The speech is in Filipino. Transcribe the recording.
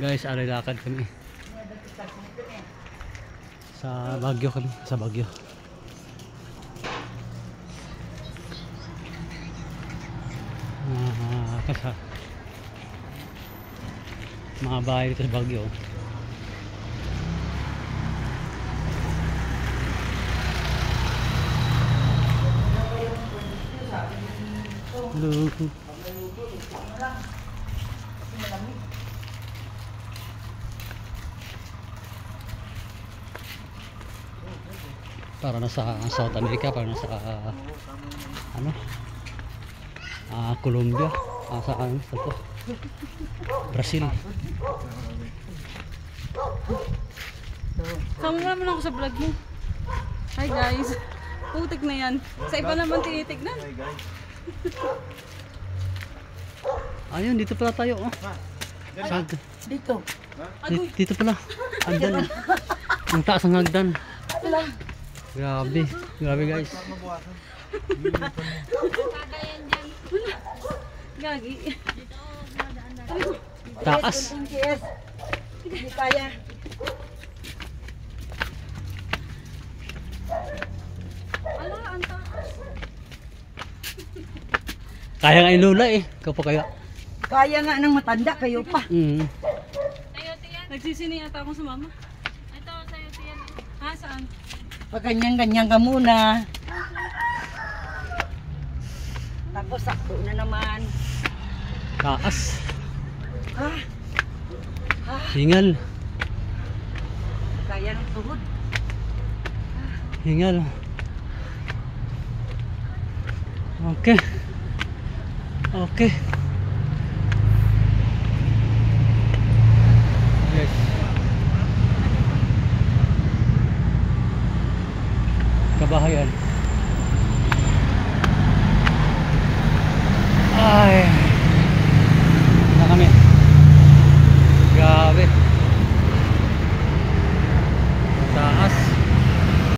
Guys, aray lakad kami. Sa Baguio kami, sa Baguio. Kasi mga bahay dito sa Baguio. Hello. Para na sa South America, para na sa ano? Colombia, sa ano to? Brazil. Sama naman ako sa vlog mo. Hi guys. Putik na yan. Sa iba naman tinitignan. Ayun, dito pala tayo. Oh. Dito. Dito pala. Hagdan. Ang taas ng hagdan. Grabe. Grabe guys. Gagi. Taas. Hindi kaya. Ala, ang taas. Kaya nga ilula eh. Ikaw pa kaya. Kaya nga ng matanda kayo pa. Nagsisini ata ako sa mama. Ito, sa'yo tiyan. Ha, saan? Pag ganyan-ganyan ka muna. Tapos sakto na naman. Taas. Ha? Hingal. Kaya ng tuhod. Hingal. Okay. Okay. Yes. Kabahayan.